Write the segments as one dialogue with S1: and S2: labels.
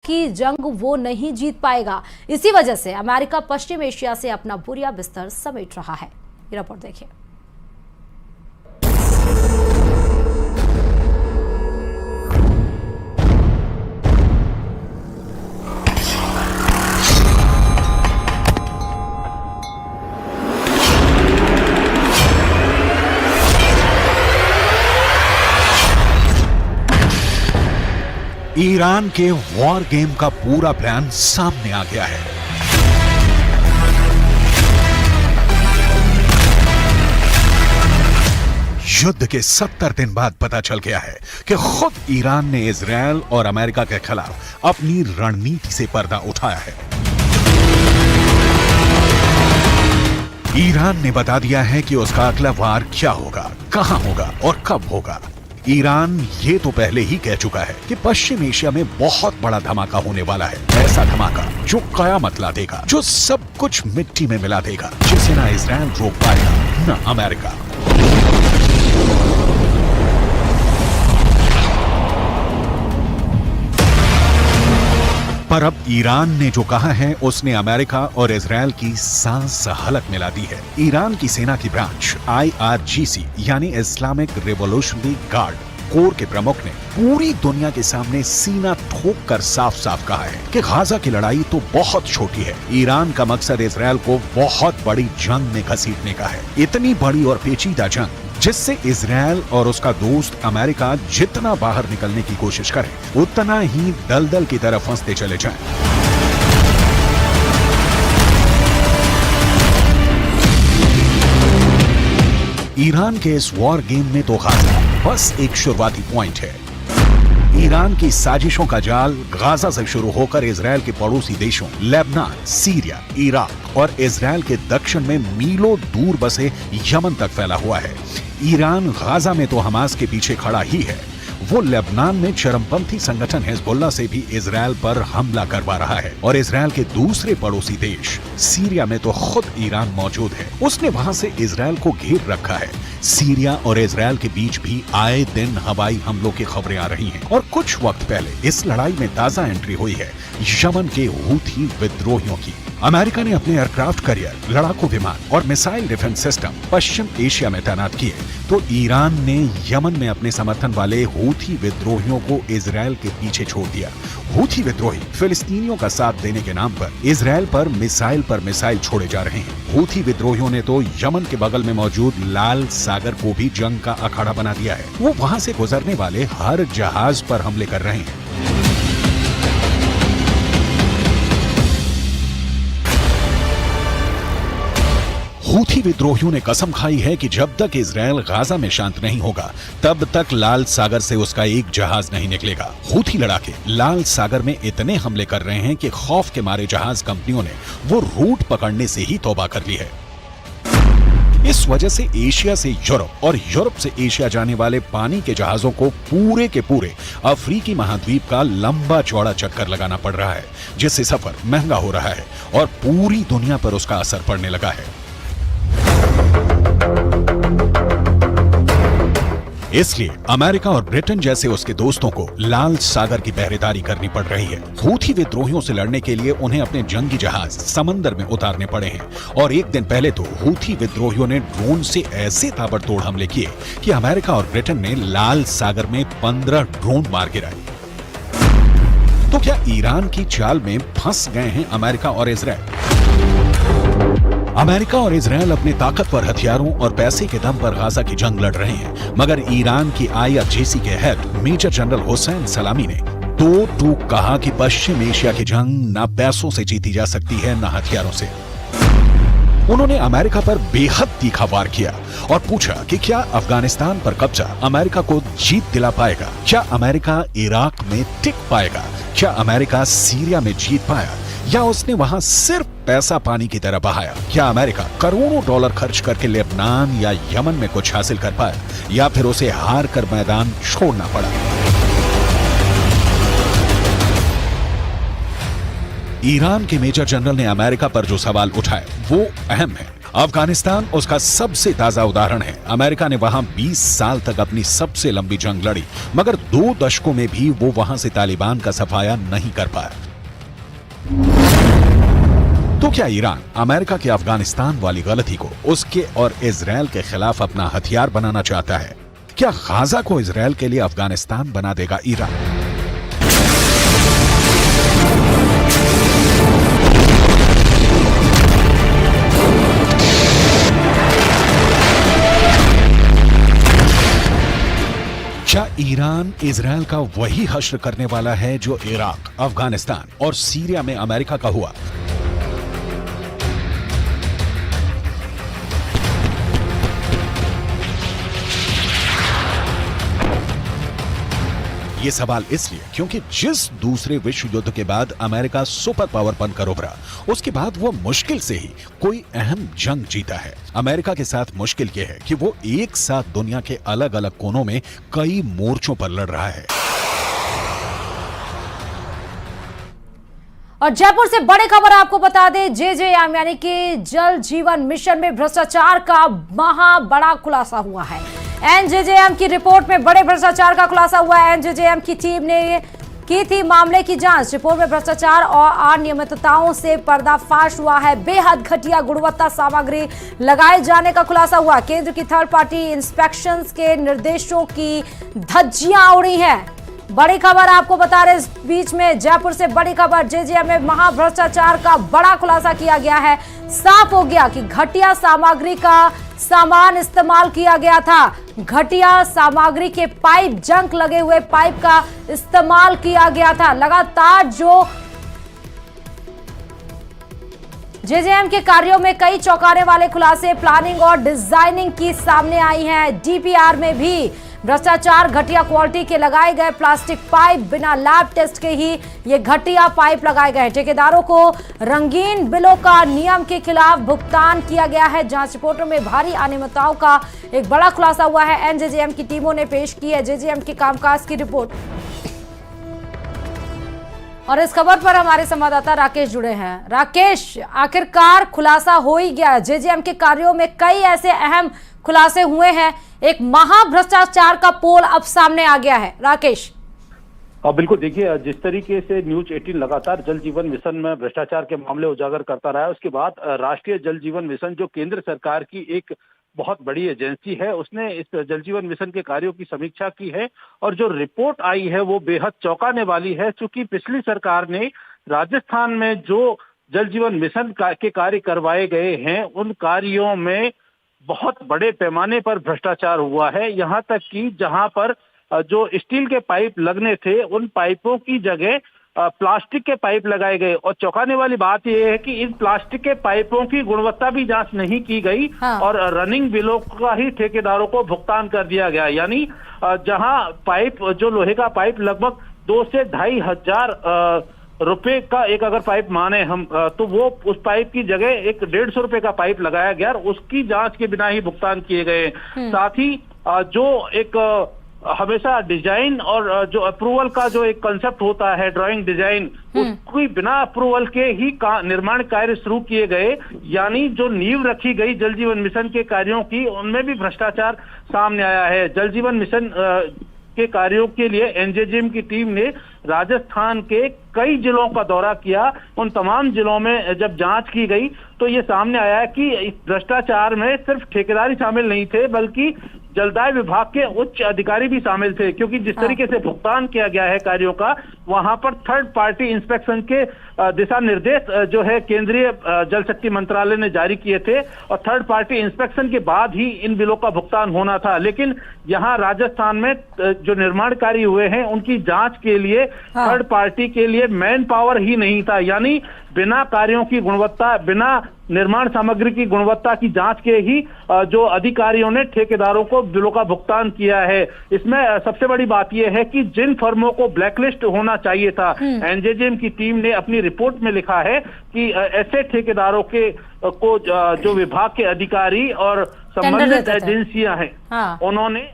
S1: की जंग वो नहीं जीत पाएगा। इसी वजह से अमेरिका पश्चिम एशिया से अपना बोरिया बिस्तर समेट रहा है। ये रिपोर्ट देखिए।
S2: ईरान के वॉर गेम का पूरा प्लान सामने आ गया है। युद्ध के 70 दिन बाद पता चल गया है कि खुद ईरान ने इजरायल और अमेरिका के खिलाफ अपनी रणनीति से पर्दा उठाया है। ईरान ने बता दिया है कि उसका अगला वार क्या होगा, कहां होगा और कब होगा। ईरान ये तो पहले ही कह चुका है कि पश्चिम एशिया में बहुत बड़ा धमाका होने वाला है। ऐसा धमाका जो कयामत ला देगा, जो सब कुछ मिट्टी में मिला देगा, जिसे ना इजरायल रोक पाएगा ना अमेरिका। पर अब ईरान ने जो कहा है उसने अमेरिका और इजरायल की सांस हलक मिला दी है। ईरान की सेना की ब्रांच IRGC यानी इस्लामिक रिवॉल्यूशनरी गार्ड कोर के प्रमुख ने पूरी दुनिया के सामने सीना ठोक कर साफ साफ कहा है कि गाजा की लड़ाई तो बहुत छोटी है। ईरान का मकसद इजरायल को बहुत बड़ी जंग में घसीटने का है। इतनी बड़ी और पेचीदा जंग जिससे इजरायल और उसका दोस्त अमेरिका जितना बाहर निकलने की कोशिश करें उतना ही दलदल की तरफ फंसते चले जाएं। ईरान के इस वॉर गेम में तो गाजा बस एक शुरुआती पॉइंट है। ईरान की साजिशों का जाल गाजा से शुरू होकर इजरायल के पड़ोसी देशों लेबनान, सीरिया, इराक और इजरायल के दक्षिण में मीलों दूर बसे यमन तक फैला हुआ है। ईरान गाजा में तो हमास के पीछे खड़ा ही है। वो लेबनान में चरमपंथी संगठन हिजबुल्लाह से भी इजरायल पर हमला करवा रहा है और इजरायल के दूसरे पड़ोसी देश सीरिया में तो खुद ईरान मौजूद है। उसने वहां से इजरायल को घेर रखा है। सीरिया और इजरायल के बीच भी आए दिन हवाई हमलों की खबरें आ रही हैं और कुछ वक्त पहले इस लड़ाई में ताजा एंट्री हुई है यमन के हूथी विद्रोहियों की। अमेरिका ने अपने एयरक्राफ्ट कैरियर, लड़ाकू विमान और मिसाइल डिफेंस सिस्टम पश्चिम एशिया में तैनात किए तो ईरान ने यमन में अपने समर्थन वाले हूथी विद्रोहियों को इजरायल के पीछे छोड़ दिया। हूथी विद्रोही फिलिस्तीनियों का साथ देने के नाम पर इजरायल पर मिसाइल छोड़े जा रहे हैं। हूथी विद्रोहियों ने तो यमन के बगल में मौजूद लाल सागर को भी जंग का अखाड़ा बना दिया है। वो वहां से गुजरने वाले हर जहाज पर हमले कर रहे हैं। हूथी विद्रोहियों ने कसम खाई है कि जब तक इजरायल गाजा में शांत नहीं होगा तब तक लाल सागर से उसका एक जहाज नहीं निकलेगा। हूथी लड़ाके लाल सागर में इतने हमले कर रहे हैं कि खौफ के मारे जहाज कंपनियों ने वो रूट पकड़ने से ही तौबा कर ली है। इस वजह से एशिया से यूरोप और यूरोप से एशिया जाने वाले पानी के जहाजों को पूरे के पूरे अफ्रीकी महाद्वीप का लंबा चौड़ा चक्कर लगाना पड़ रहा है, जिससे सफर महंगा हो रहा है और पूरी दुनिया पर उसका असर पड़ने लगा है। इसलिए अमेरिका और ब्रिटेन जैसे उसके दोस्तों को लाल सागर की पहरेदारी करनी पड़ रही है। हूथी विद्रोहियों से लड़ने के लिए उन्हें अपने जंगी जहाज समंदर में उतारने पड़े हैं और एक दिन पहले तो हूथी विद्रोहियों ने ड्रोन से ऐसे ताबड़तोड़ हमले किए कि अमेरिका और ब्रिटेन ने लाल सागर में 15 ड्रोन मार गिराए। तो क्या ईरान की चाल में फंस गए हैं अमेरिका और इजरायल? अमेरिका और इजरायल अपने ताकतवर हथियारों और पैसे के दम पर गाजा की जंग लड़ रहे हैं, मगर ईरान की IRGC के हेड मेजर जनरल हुसैन सलामी ने दो टूक कहा कि पश्चिम एशिया की जंग न पैसों से जीती जा सकती है न हथियारों से। उन्होंने अमेरिका पर बेहद तीखा वार किया और पूछा कि क्या अफगानिस्तान पर कब्जा अमेरिका को जीत दिला पाएगा? क्या अमेरिका इराक में टिक पाएगा? क्या अमेरिका सीरिया में जीत पाया या उसने वहां सिर्फ पैसा पानी की तरह बहाया? क्या अमेरिका करोड़ों डॉलर खर्च करके लेबनान या यमन में कुछ हासिल कर पाया या फिर उसे हार कर मैदान छोड़ना पड़ा? ईरान के मेजर जनरल ने अमेरिका पर जो सवाल उठाए वो अहम है। अफगानिस्तान उसका सबसे ताजा उदाहरण है। अमेरिका ने वहां 20 साल तक अपनी सबसे लंबी जंग लड़ी, मगर 2 दशकों में भी वो वहां से तालिबान का सफाया नहीं कर पाया। तो क्या ईरान अमेरिका के अफगानिस्तान वाली गलती को उसके और इजरायल के खिलाफ अपना हथियार बनाना चाहता है? क्या गाजा को इजरायल के लिए अफगानिस्तान बना देगा ईरान? क्या ईरान इजरायल का वही हश्र करने वाला है जो इराक, अफगानिस्तान और सीरिया में अमेरिका का हुआ? ये सवाल इसलिए क्योंकि जिस दूसरे विश्व युद्ध के बाद अमेरिका सुपर पावर बनकर उभरा, उसके बाद वो मुश्किल से ही कोई अहम जंग जीता है। अमेरिका के साथ मुश्किल ये है कि वो एक साथ दुनिया के अलग अलग कोनों में कई मोर्चों पर लड़ रहा है।
S1: और जयपुर से बड़ी खबर आपको बता दें, जेजेएम यानी कि जल जीवन मिशन में भ्रष्टाचार का महा बड़ा खुलासा हुआ है। एनजेजेएम की रिपोर्ट में बड़े भ्रष्टाचार का खुलासा हुआ है। एनजेजेएम की टीम ने की थी मामले की जांच। रिपोर्ट में भ्रष्टाचार और अनियमितताओं से पर्दाफाश हुआ है। बेहद घटिया गुणवत्ता सामग्री लगाए जाने का खुलासा हुआ। केंद्र की थर्ड पार्टी इंस्पेक्शंस के निर्देशों की धज्जियां उड़ी हैं। बड़ी खबर आपको बता रहे, इस बीच में जयपुर से बड़ी खबर, जेजेएम में महाभ्रष्टाचार का बड़ा खुलासा किया गया है। साफ हो गया कि घटिया सामग्री का सामान इस्तेमाल किया गया था। घटिया सामग्री के पाइप, जंक लगे हुए पाइप का इस्तेमाल किया गया था। लगातार जो जेजेएम के कार्यों में कई चौंकाने वाले खुलासे प्लानिंग और डिजाइनिंग की सामने आई हैं। डीपीआर में भी भ्रष्टाचार, घटिया क्वालिटी के लगाए गए प्लास्टिक पाइप, बिना लैब टेस्ट के ही ये घटिया पाइप लगाए गए। ठेकेदारों को रंगीन बिलों का नियम के खिलाफ भुगतान किया गया है। जांच रिपोर्टों में भारी अनियमितताओं का एक बड़ा खुलासा हुआ है। एनजेजेएम की टीमों ने पेश की है जेजेएम के कामकाज की रिपोर्ट। और इस खबर पर हमारे संवाददाता राकेश जुड़े हैं। राकेश, आखिरकार खुलासा हो ही गया। जेजेएम के कार्यों में कई ऐसे अहम खुलासे हुए हैं। एक महाभ्रष्टाचार का पोल अब सामने आ गया है। राकेश,
S3: बिल्कुल, देखिए जिस तरीके से न्यूज 18 लगातार जल जीवन मिशन में भ्रष्टाचार के मामले उजागर करता रहा है, उसके बाद राष्ट्रीय जल जीवन मिशन जो केंद्र सरकार की एक बहुत बड़ी एजेंसी है, उसने इस जल जीवन मिशन के कार्यों की समीक्षा की है और जो रिपोर्ट आई है वो बेहद चौंकाने वाली है। क्योंकि पिछली सरकार ने राजस्थान में जो जल जीवन मिशन के कार्य करवाए गए हैं, उन कार्यों में बहुत बड़े पैमाने पर भ्रष्टाचार हुआ है। यहाँ तक कि जहाँ पर जो स्टील के पाइप लगने थे, उन पाइपों की जगह प्लास्टिक के पाइप लगाए गए। और चौंकाने वाली बात यह है कि इन प्लास्टिक के पाइपों की गुणवत्ता भी जांच नहीं की गई। हाँ। और रनिंग बिलों का ही ठेकेदारों को भुगतान कर दिया गया। यानी जहां पाइप, जो लोहे का पाइप लगभग 2 से 2.5 हजार रुपए का एक अगर पाइप माने हम, तो वो उस पाइप की जगह एक 150 रुपए का पाइप लगाया गया और उसकी जांच के बिना ही भुगतान किए गए। साथ ही जो एक हमेशा डिजाइन और जो अप्रूवल का जो एक कंसेप्ट होता है, ड्राइंग डिजाइन, उसकी बिना अप्रूवल के ही निर्माण कार्य शुरू किए गए। यानी जो नींव रखी गई जल जीवन मिशन के कार्यों की, उनमें भी भ्रष्टाचार सामने आया है। जल जीवन मिशन के कार्यों के लिए एनजेजेएम की टीम ने राजस्थान के कई जिलों का दौरा किया। उन तमाम जिलों में जब जांच की गई तो ये सामने आया कि इस भ्रष्टाचार में सिर्फ ठेकेदार ही शामिल नहीं थे, बल्कि जलदाय विभाग के उच्च अधिकारी भी शामिल थे। क्योंकि जिस तरीके से भुगतान किया गया है कार्यों का, वहां पर थर्ड पार्टी इंस्पेक्शन के दिशा निर्देश जो है केंद्रीय जल शक्ति मंत्रालय ने जारी किए थे और थर्ड पार्टी इंस्पेक्शन के बाद ही इन बिलों का भुगतान होना था। लेकिन यहाँ राजस्थान में जो निर्माण कार्य हुए हैं, उनकी जांच के लिए थर्ड पार्टी के लिए मैन पावर ही नहीं था। यानी बिना कार्यों की गुणवत्ता, बिना निर्माण सामग्री की गुणवत्ता की जांच के ही जो अधिकारियों ने ठेकेदारों को बिलों का भुगतान किया है। इसमें सबसे बड़ी बात यह है कि जिन फर्मों को ब्लैकलिस्ट होना चाहिए था, एनजेजेएम की टीम ने अपनी रिपोर्ट में लिखा है कि ऐसे ठेकेदारों के को जो विभाग के अधिकारी और संबंधित एजेंसियां हैं, उन्होंने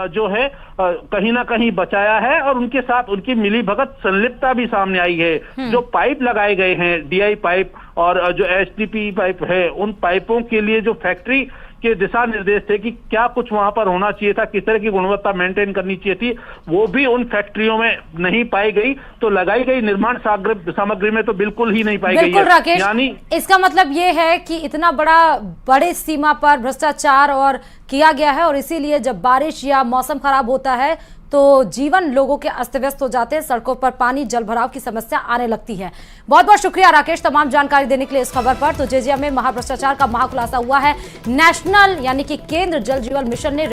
S3: जो है कहीं ना कहीं बचाया है और उनके साथ उनकी मिलीभगत संलिप्तता भी सामने आई है। जो पाइप लगाए गए हैं, डीआई पाइप और जो एचडीपी पाइप है, उन पाइपों के लिए जो फैक्ट्री के दिशा निर्देश थे कि क्या कुछ वहां पर होना चाहिए था, किस तरह की गुणवत्ता मेंटेन करनी चाहिए थी, वो भी उन फैक्ट्रियों में नहीं पाई गई। तो लगाई गई निर्माण सामग्री में तो बिल्कुल ही नहीं पाई गई है।
S1: राकेश, यानी इसका मतलब ये है कि इतना बड़े सीमा पर भ्रष्टाचार और किया गया है और इसीलिए जब बारिश या मौसम खराब होता है तो जीवन लोगों के अस्त व्यस्त हो जाते हैं, सड़कों पर पानी जल भराव की समस्या आने लगती है। बहुत बहुत शुक्रिया राकेश तमाम जानकारी देने के लिए इस खबर पर। तो जेजेएम में महाभ्रष्टाचार का महाखुलासा हुआ है। नेशनल यानी कि केंद्र जल जीवन मिशन ने